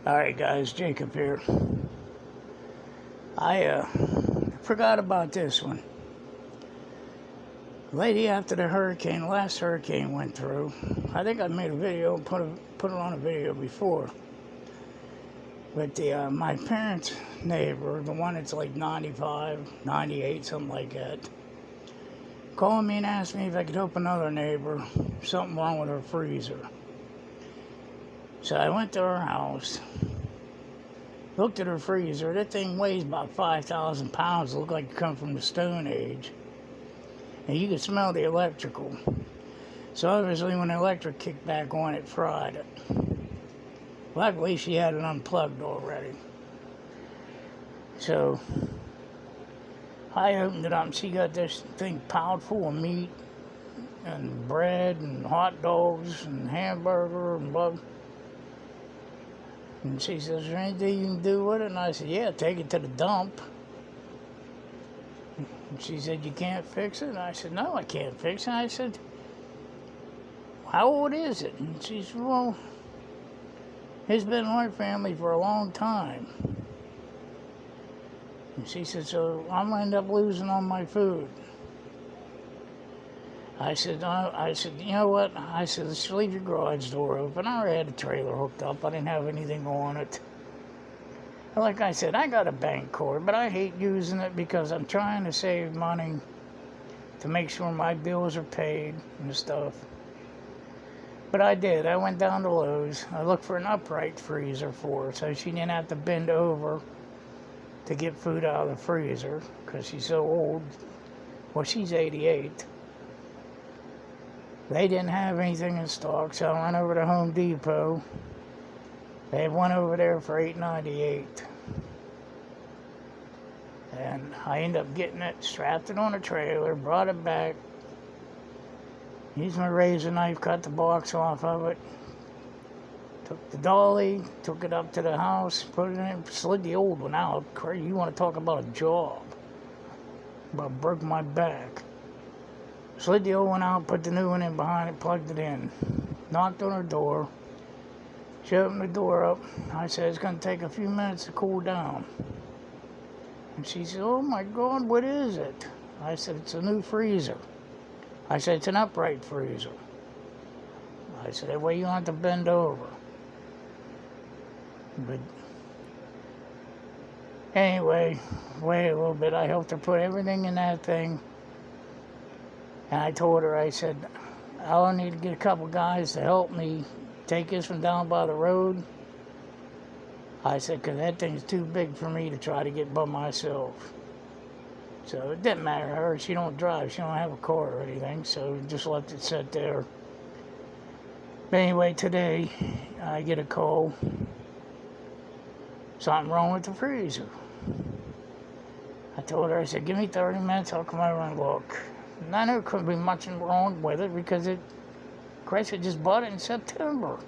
Alright guys, Jacob here. I forgot about this one. Lady after the last hurricane went through, I think I made a video, put it on a video before. But my parents' neighbor, the one that's like 95, 98, something like that, called me and asked me if I could help another neighbor, something wrong with her freezer. So I went to her house, looked at her freezer. That thing weighs about 5,000 pounds. It looked like it come from the Stone Age. And you could smell the electrical. So obviously when the electric kicked back on, it fried it. Luckily she had it unplugged already. So I opened it up and she got this thing piled full of meat and bread and hot dogs and hamburger and blah. And she says, "Is there anything you can do with it?" And I said, "Yeah, take it to the dump." And she said, "You can't fix it?" And I said, "No, I can't fix it." And I said, "How old is it?" And she said, "Well, it's been in our family for a long time." And she said, "So I'm going to end up losing all my food." I said, "You know what?" I said, "Let's leave your garage door open." I already had the trailer hooked up. I didn't have anything on it. Like I said, I got a bank card, but I hate using it because I'm trying to save money to make sure my bills are paid and stuff. But I did. I went down to Lowe's. I looked for an upright freezer for her so she didn't have to bend over to get food out of the freezer because she's so old. Well, she's 88. They didn't have anything in stock, so I went over to Home Depot. They had one over there for $8.98. And I ended up getting it, strapped it on a trailer, brought it back, used my razor knife, cut the box off of it, took the dolly, took it up to the house, put it in, slid the old one out. Crazy, you want to talk about a job. About broke my back. Slid the old one out, put the new one in behind it, plugged it in. Knocked on her door. She opened the door up. I said, "It's going to take a few minutes to cool down." And she said, "Oh my God, what is it?" I said, "It's a new freezer." I said, "It's an upright freezer." I said, "That way you don't have to bend over." But anyway, wait a little bit. I helped her put everything in that thing. And I told her, I said, "I'll need to get a couple guys to help me take this from down by the road." I said, "Because that thing's too big for me to try to get by myself." So it didn't matter to her. She don't drive. She don't have a car or anything. So just left it sit there. But anyway, today I get a call. Something wrong with the freezer. I told her, I said, "Give me 30 minutes. I'll come over and look." And I knew there couldn't be much wrong with it because Grace had just bought it in September.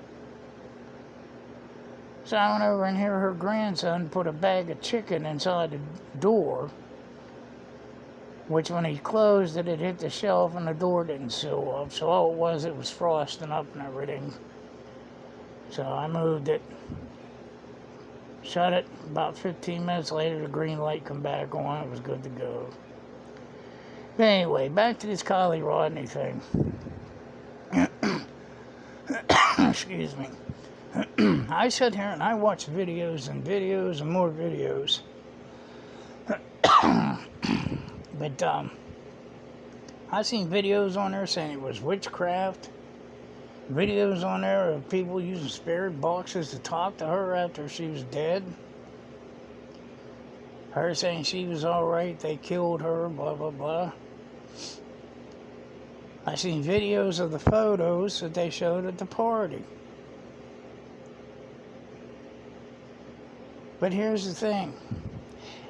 So I went over and here her grandson put a bag of chicken inside the door, which when he closed it, it hit the shelf and the door didn't seal up. So all it was frosting up and everything. So I moved it, shut it. About 15 minutes later, the green light come back on. It was good to go. But anyway, back to this Kylie Rodni thing. Excuse me. I sit here and I watch videos and videos and more videos. But I seen videos on there saying it was witchcraft. Videos on there of people using spirit boxes to talk to her after she was dead. Her saying she was alright, they killed her, blah, blah, blah. I seen videos of the photos that they showed at the party. But here's the thing.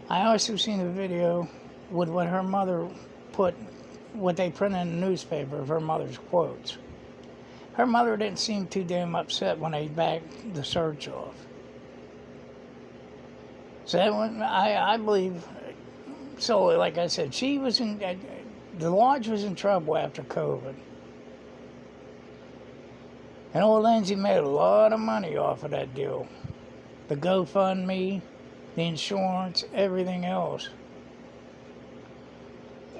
I also seen a video with what her mother what they printed in the newspaper of her mother's quotes. Her mother didn't seem too damn upset when they backed the search off. So that one, I believe, so like I said, she was the lodge was in trouble after COVID. And old Lindsay made a lot of money off of that deal. the GoFundMe, the insurance, everything else.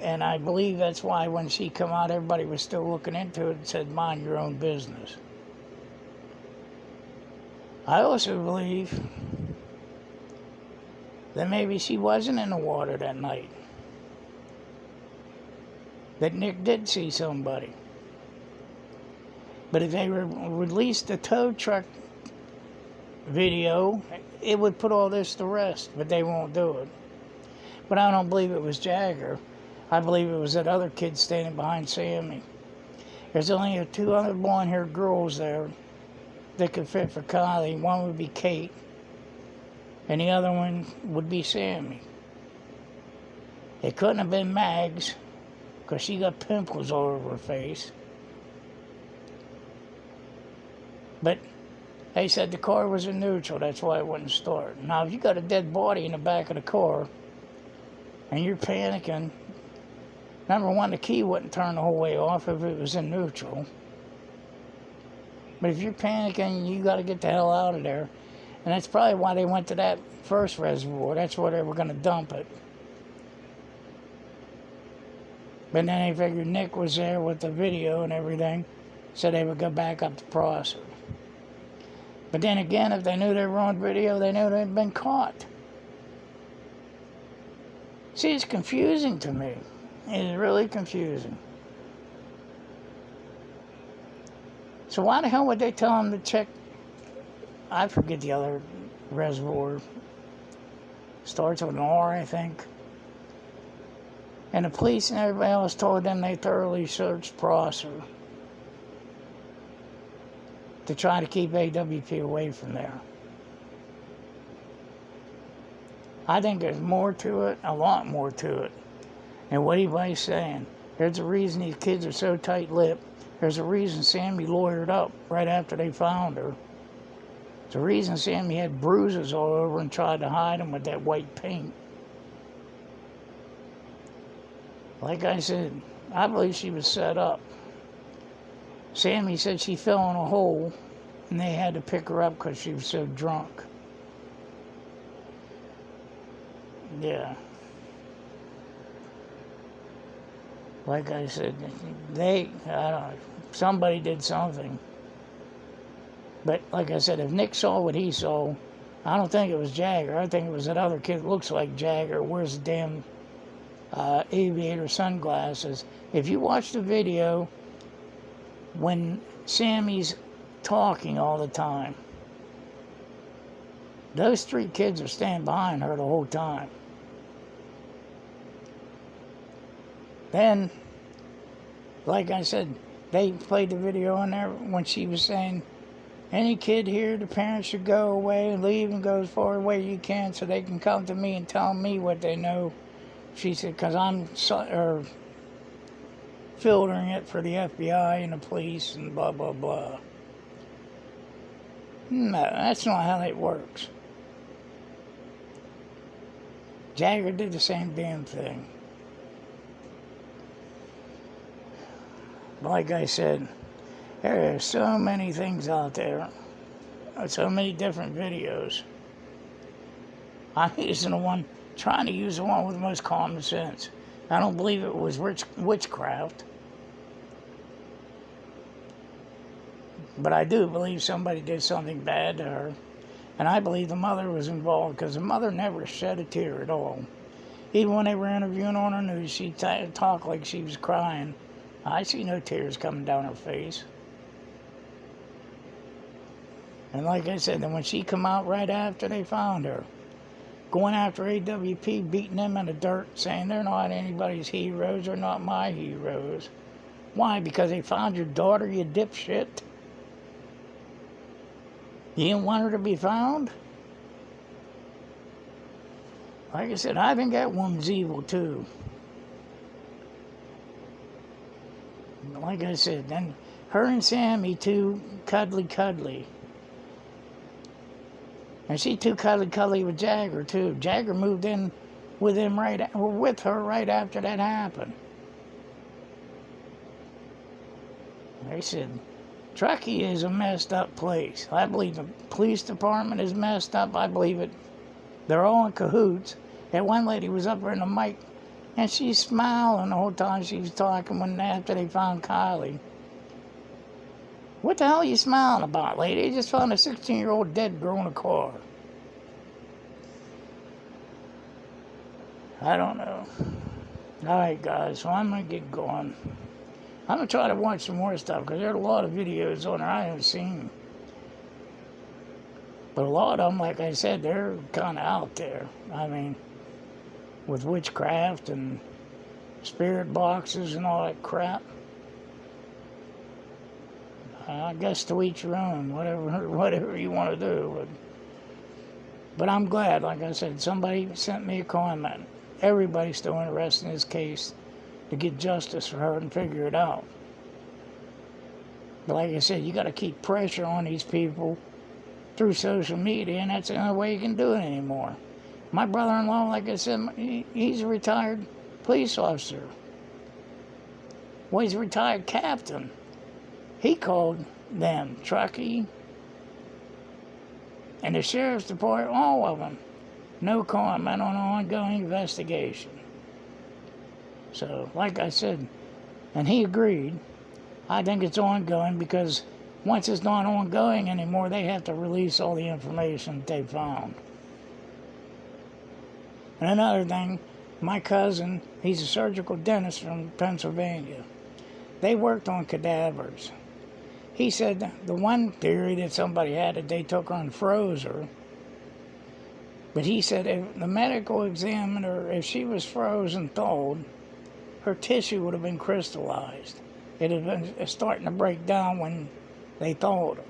And I believe that's why when she come out, everybody was still looking into it and said, mind your own business. I also believe that maybe she wasn't in the water that night. That Nick did see somebody. But if they released the tow truck video, it would put all this to rest, but they won't do it. But I don't believe it was Jagger. I believe it was that other kid standing behind Sammy. There's only 2 other blonde-haired girls there that could fit for Kylie. One would be Kate, and the other one would be Sammy. It couldn't have been Mags, because she got pimples all over her face. But they said the car was in neutral, that's why it wouldn't start. Now, if you got a dead body in the back of the car, and you're panicking, number one, the key wouldn't turn the whole way off if it was in neutral. But if you're panicking, you got to get the hell out of there. And that's probably why they went to that first reservoir. That's where they were going to dump it. But then they figured Nick was there with the video and everything, so they would go back up to Prosser. But then again, if they knew they were on video, they knew they'd been caught. See, it's confusing to me. It's really confusing. So why the hell would they tell them to check? I forget the other reservoir. Starts with an R, I think. And the police and everybody else told them they thoroughly searched Prosser to try to keep AWP away from there. I think there's more to it, a lot more to it. And what anybody's saying, there's a reason these kids are so tight-lipped. There's a reason Sammy lawyered up right after they found her. There's a reason Sammy had bruises all over and tried to hide them with that white paint. Like I said, I believe she was set up. Sammy said she fell in a hole and they had to pick her up because she was so drunk. Yeah. Like I said, I don't know, somebody did something. But like I said, if Nick saw what he saw, I don't think it was Jagger. I think it was that other kid that looks like Jagger, wears the damn aviator sunglasses. If you watch the video, when Sammy's talking all the time, those 3 kids are standing behind her the whole time. Then, like I said, they played the video on there when she was saying, any kid here, the parents should go away and leave and go as far away you can so they can come to me and tell me what they know. She said, because I'm filtering it for the FBI and the police and blah, blah, blah. No, that's not how that works. Jagger did the same damn thing. Like I said, there are so many things out there, so many different videos. I'm using the one, trying to use the one with the most common sense. I don't believe it was witchcraft. But I do believe somebody did something bad to her. And I believe the mother was involved because the mother never shed a tear at all. Even when they were interviewing on her news, she'd talk like she was crying. I see no tears coming down her face. And like I said, then when she come out right after they found her, going after AWP, beating them in the dirt, saying they're not anybody's heroes, they're not my heroes. Why? Because they found your daughter, you dipshit? You didn't want her to be found? Like I said, I think that woman's evil too. Like I said, then her and Sammy too cuddly. And she too cuddly with Jagger too. Jagger moved in with her right after that happened. They said Truckee is a messed up place. I believe the police department is messed up. I believe it. They're all in cahoots. That one lady was up there in the mic, and she's smiling the whole time she was talking when after they found Kylie. What the hell are you smiling about, lady? They just found a 16-year-old dead girl in a car. I don't know. Alright, guys, so I'm going to get going. I'm going to try to watch some more stuff, because there are a lot of videos on there I haven't seen. But a lot of them, like I said, they're kind of out there. I mean, with witchcraft and spirit boxes and all that crap. I guess to each your own, whatever you want to do. But I'm glad, like I said, somebody sent me a comment. Everybody's still interested in this case to get justice for her and figure it out. But like I said, you got to keep pressure on these people through social media, and that's the only way you can do it anymore. My brother-in-law, like I said, he's a retired police officer. Well, he's a retired captain. He called them, Truckee, and the sheriff's department, all of them. No comment on ongoing investigation. So, like I said, and he agreed, I think it's ongoing because once it's not ongoing anymore, they have to release all the information that they found. And another thing, my cousin, he's a surgical dentist from Pennsylvania. They worked on cadavers. He said the one theory that somebody had that they took on froze her. But he said if the medical examiner, if she was frozen thawed, her tissue would have been crystallized. It had been starting to break down when they thawed her.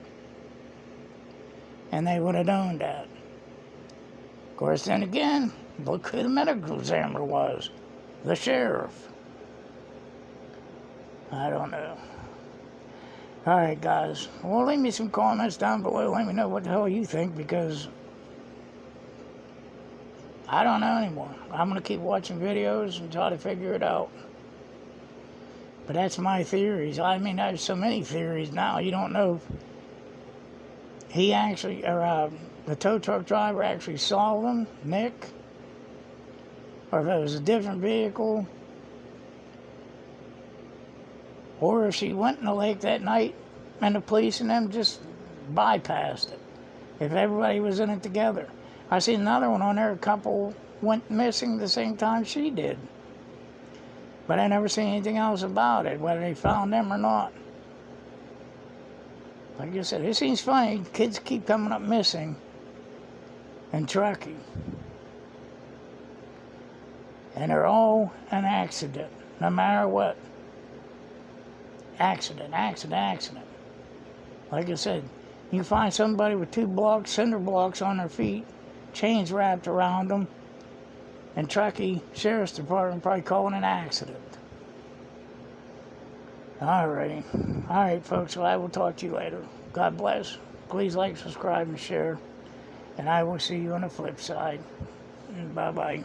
And they would have known that. Of course, then again, look who the medical examiner was. The sheriff. I don't know. Alright, guys. Well, leave me some comments down below. Let me know what the hell you think, because I don't know anymore. I'm going to keep watching videos and try to figure it out. But that's my theories. I mean, there's so many theories now. You don't know if he actually, or the tow truck driver actually saw them, Nick, or if it was a different vehicle, or if she went in the lake that night and the police and them just bypassed it. If everybody was in it together. I seen another one on there, a couple went missing the same time she did. But I never seen anything else about it, whether they found them or not. Like I said, it seems funny, kids keep coming up missing in Truckee. And they're all an accident, no matter what. Accident. Like I said, you find somebody with 2 blocks, cinder blocks on their feet, chains wrapped around them, and Truckee Sheriff's Department probably calling an accident. Alright, folks, well, I will talk to you later. God bless. Please like, subscribe, and share. And I will see you on the flip side. Bye-bye.